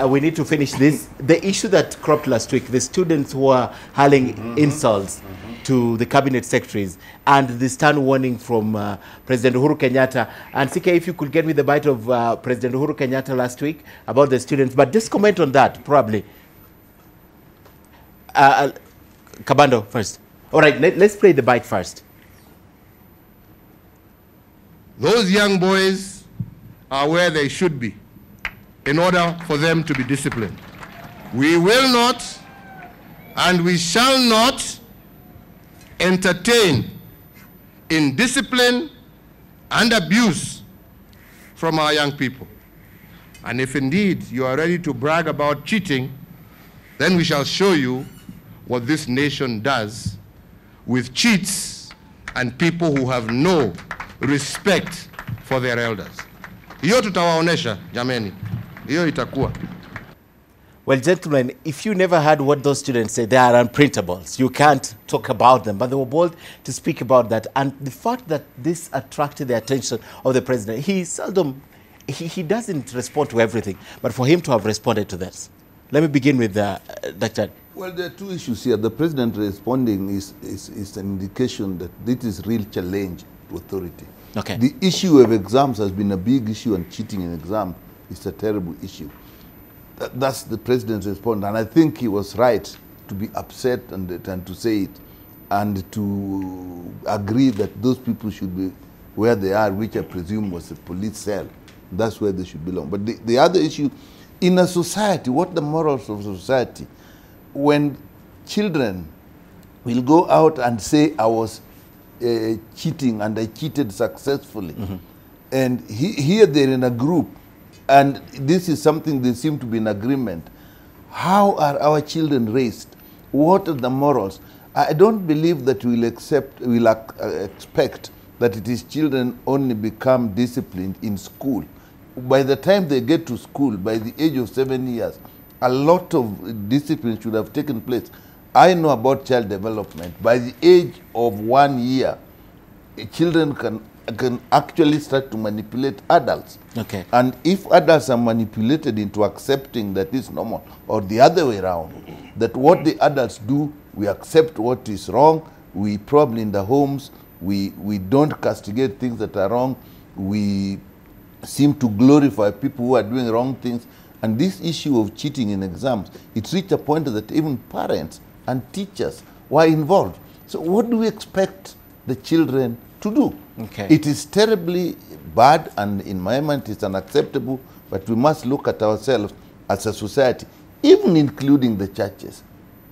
we need to finish this. The issue that cropped last week, the students who are hurling insults to the cabinet secretaries, and the stern warning from President Uhuru Kenyatta. And CK, if you could get me the bite of President Uhuru Kenyatta last week about the students, but just comment on that, probably. Kabando first. All right, let's play the bite first. Those young boys are where they should be in order for them to be disciplined. We will not and we shall not entertain indiscipline and abuse from our young people. And if indeed you are ready to brag about cheating, then we shall show you what this nation does with cheats and people who have no respect for their elders. Hiyo tutawaonesha, jameni. Hiyo itakuwa. Well, gentlemen, if you never heard what those students say, they are unprintables. You can't talk about them. But they were bold to speak about that. And the fact that this attracted the attention of the president, he seldom, he doesn't respond to everything. But for him to have responded to this. Let me begin with Dr. Well, there are two issues here. The president responding is an indication that this is real challenge to authority. Okay. The issue of exams has been a big issue, and cheating in exams is a terrible issue. That's the president's response, and I think he was right to be upset and to say it, and to agree that those people should be where they are, which I presume was a police cell. That's where they should belong. But the other issue, in a society, what the morals of society, when children will go out and say, I was cheating and I cheated successfully, and here they're in a group, and this is something they seem to be in agreement. How are our children raised? What are the morals? I don't believe that we'll expect that it is children only become disciplined in school. By the time they get to school, by the age of 7 years, a lot of discipline should have taken place. I know about child development. By the age of 1 year, children can actually start to manipulate adults. Okay. And if adults are manipulated into accepting that is normal, or the other way around, that what the adults do, we accept what is wrong, we probably in the homes, we don't castigate things that are wrong, we seem to glorify people who are doing wrong things. And this issue of cheating in exams, it reached a point that even parents and teachers were involved. So what do we expect the children to do? Okay. It is terribly bad, and in my mind it's unacceptable, but we must look at ourselves as a society, even including the churches.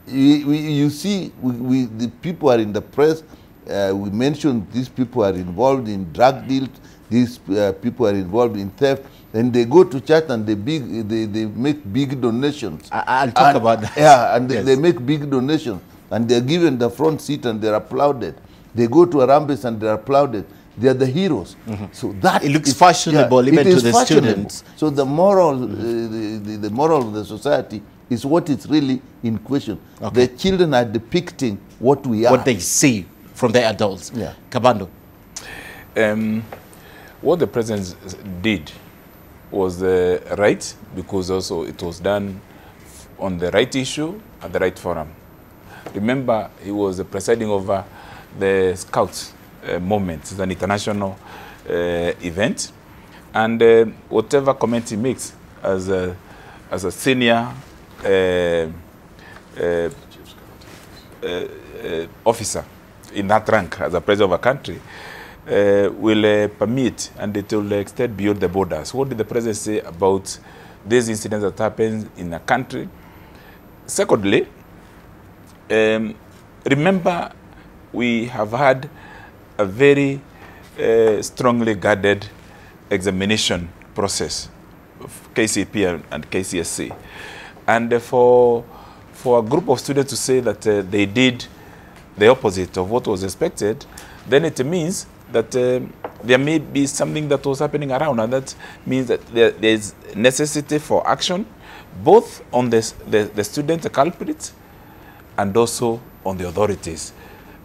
You see, the people are in the press, we mentioned these people are involved in drug deals, these people are involved in theft, and they go to church and they make big donations. I'll talk about that. Yeah, and yes. they make big donations, and they're given the front seat and they're applauded. They go to a Arambes and they're applauded. They are the heroes. So that it looks fashionable, even to the students. So the moral, the moral of the society is what is really in question. Okay. The children are depicting what we are. What they see from the adults. Yeah. Kabando. What the president did was right, because also it was done on the right issue at the right forum. Remember, he was presiding over the Scouts moment. It's an international event, and whatever comment he makes as a senior officer in that rank as a president of a country will permit, and it will extend beyond the borders. What did the president say about these incidents that happen in a country? Secondly, remember, we have had a very strongly guarded examination process of KCP and KCSE. And for a group of students to say that they did the opposite of what was expected, then it means that there may be something that was happening around, and that means that there is necessity for action, both on the student, the culprits, and also on the authorities.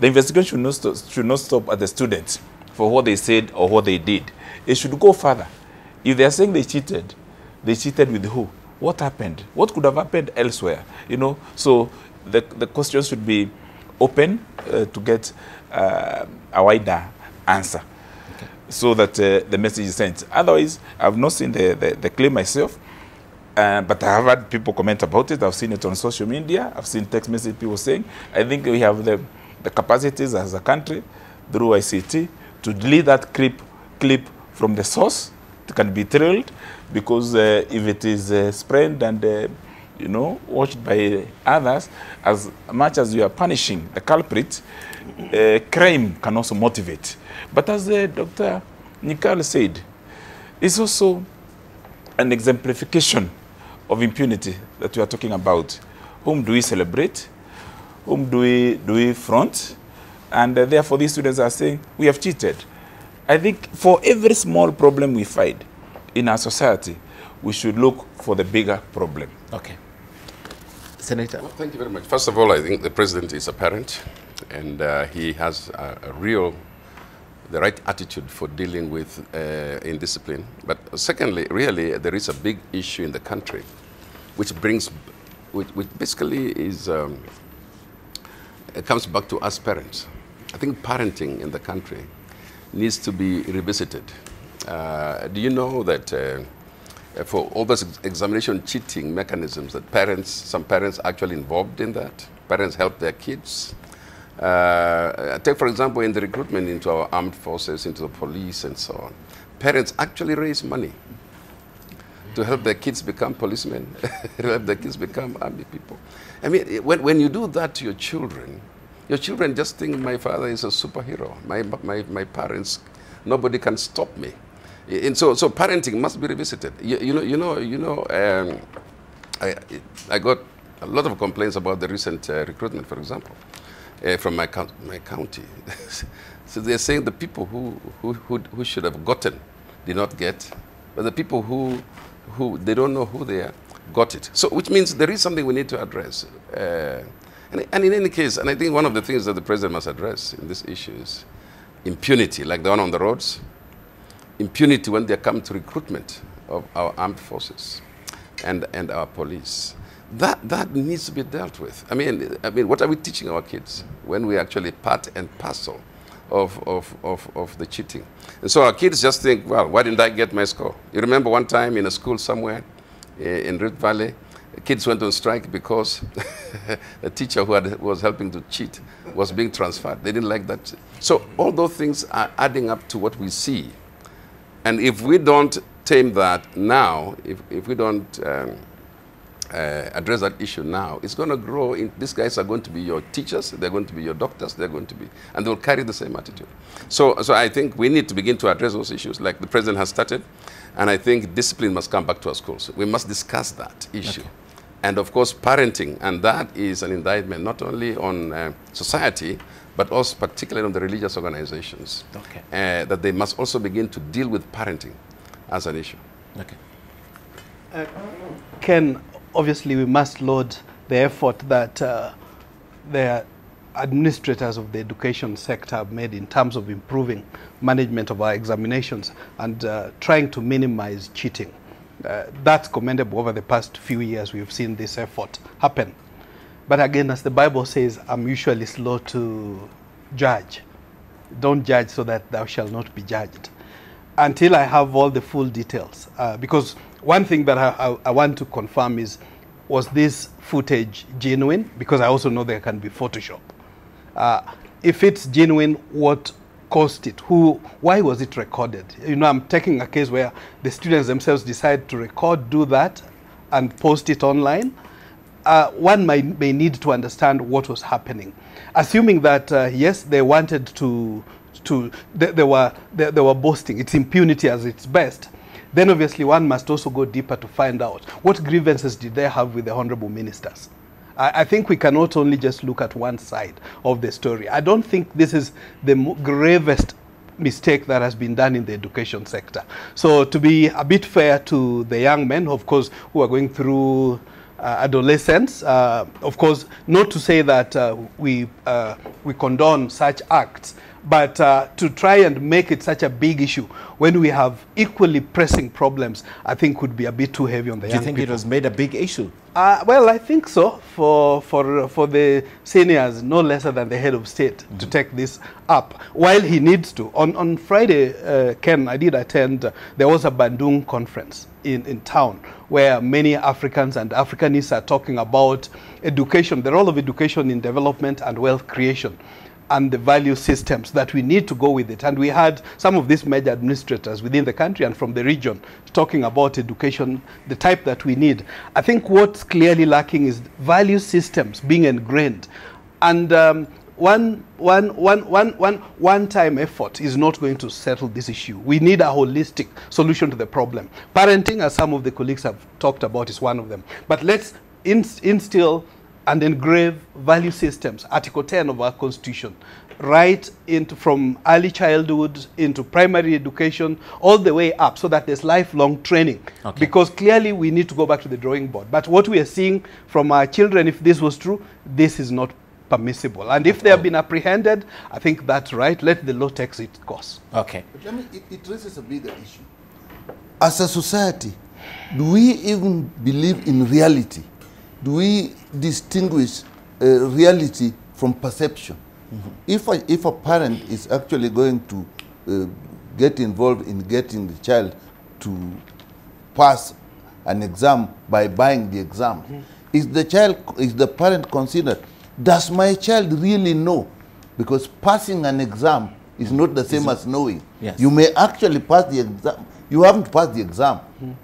The investigation should not stop at the students for what they said or what they did. It should go further. If they are saying they cheated with who? what happened? What could have happened elsewhere? You know, so the question should be open to get a wider answer, okay, so that the message is sent. Otherwise, I've not seen the claim myself, but I have had people comment about it. I've seen it on social media. I've seen text message people saying, I think we have the capacities as a country through ICT to delete that clip from the source. It can be trailed, because if it is spread and you know, watched by others, as much as you are punishing the culprit, crime can also motivate. But as Dr. Nikal said, it's also an exemplification of impunity that we are talking about. Whom do we celebrate? Whom do we front? And therefore these students are saying, we have cheated. I think for every small problem we find in our society, we should look for the bigger problem. Okay. Senator. Well, thank you very much. First of all, I think the president is a parent, and he has the right attitude for dealing with indiscipline. But secondly, really, there is a big issue in the country, which basically is, it comes back to us parents. I think parenting in the country needs to be revisited. Do you know that for all those examination cheating mechanisms that some parents actually involved in that, parents help their kids? Take, for example, in the recruitment into our armed forces, into the police and so on. Parents actually raise money to help their kids become policemen, help their kids become army people. I mean, when you do that to your children just think my father is a superhero. My parents, nobody can stop me. And so parenting must be revisited. I got a lot of complaints about the recent recruitment, for example, from my county. So they're saying the people who should have gotten did not get, but the people who they don't know who they are got it. So which means there is something we need to address. And in any case, and I think one of the things that the president must address in this issue is impunity, like the one on the roads. Impunity when they come to recruitment of our armed forces and our police. That needs to be dealt with. I mean, what are we teaching our kids when we actually part and parcel of the cheating? And so our kids just think, well, why didn't I get my score? You remember one time in a school somewhere in Rift Valley, kids went on strike because a teacher who was helping to cheat was being transferred. They didn't like that. So all those things are adding up to what we see. And if we don't tame that now, if we don't address that issue now, it's going to grow. These guys are going to be your teachers, they're going to be your doctors, and they'll carry the same attitude. So I think we need to begin to address those issues like the president has started, and I think discipline must come back to our schools. We must discuss that issue. Okay. And of course, parenting, and that is an indictment not only on society, but also particularly on the religious organizations, okay, that they must also begin to deal with parenting as an issue. Okay. Ken, obviously we must laud the effort that the administrators of the education sector have made in terms of improving management of our examinations and trying to minimize cheating. That's commendable. Over the past few years, we've seen this effort happen. But again, as the Bible says, I'm usually slow to judge. Don't judge so that thou shalt not be judged. Until I have all the full details. Because one thing that I want to confirm is, was this footage genuine? Because I also know there can be Photoshop. If it's genuine, what caused it? Why was it recorded? You know, I'm taking a case where the students themselves decide to record, do that, and post it online. One may need to understand what was happening. Assuming that, yes, they wanted they were boasting, it's impunity as its best, then obviously one must also go deeper to find out what grievances did they have with the honorable ministers. I think we cannot only just look at one side of the story. I don't think this is the gravest mistake that has been done in the education sector. So to be a bit fair to the young men, of course, who are going through adolescence, of course, not to say that we condone such acts, But to try and make it such a big issue when we have equally pressing problems, I think would be a bit too heavy on the young people. Do you think it was made a big issue? Well, I think so, for the seniors, no lesser than the head of state, to take this up, while he needs to. On Friday, Ken, I did attend, there was a Bandung conference in town, where many Africans and Africanists are talking about education, the role of education in development and wealth creation, and the value systems that we need to go with it. And we had some of these major administrators within the country and from the region talking about education, the type that we need. I think what's clearly lacking is value systems being ingrained. And one-time effort is not going to settle this issue. We need a holistic solution to the problem. Parenting, as some of the colleagues have talked about, is one of them. But let's instill and engrave value systems, Article 10 of our Constitution, right into from early childhood into primary education, all the way up, so that there's lifelong training. Okay. Because clearly we need to go back to the drawing board. But what we are seeing from our children, if this was true, this is not permissible. And if they have been apprehended, I think that's right. Let the law take its course. Okay. But let me, it raises a bigger issue. As a society, do we even believe in reality? Do we distinguish reality from perception? Mm-hmm. If a parent is actually going to get involved in getting the child to pass an exam by buying the exam, is the parent considered, does my child really know? Because passing an exam is not the same as knowing. Yes. You may actually pass the exam. You haven't passed the exam.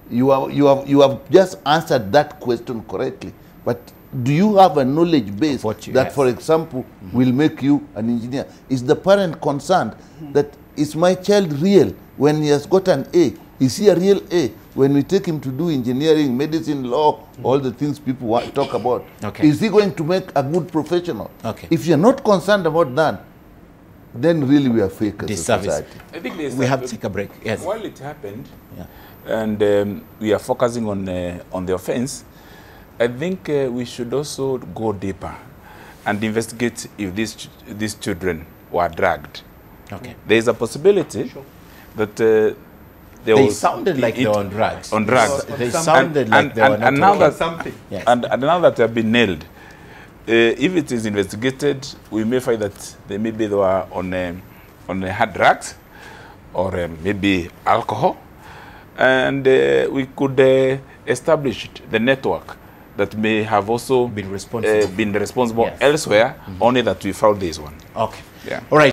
You have just answered that question correctly. But do you have a knowledge base that, for example, will make you an engineer? Is the parent concerned that is my child real when he has got an A? Is he a real A when we take him to do engineering, medicine, law, all the things people talk about? Okay. Is he going to make a good professional? Okay. If you're not concerned about that, then really we are fake as a society. I think we have to take a break. Yes. While it happened, and we are focusing on the offense, I think we should also go deeper and investigate if these children were dragged. Okay. There is a possibility that they sounded like they were on drugs. On drugs. They sounded like they were not now that something. Yes. And now that they have been nailed, if it is investigated, we may find that maybe they were on hard drugs or maybe alcohol, and we could establish the network that may have also been responsible, elsewhere, only that we found this one. Okay. Yeah. All right.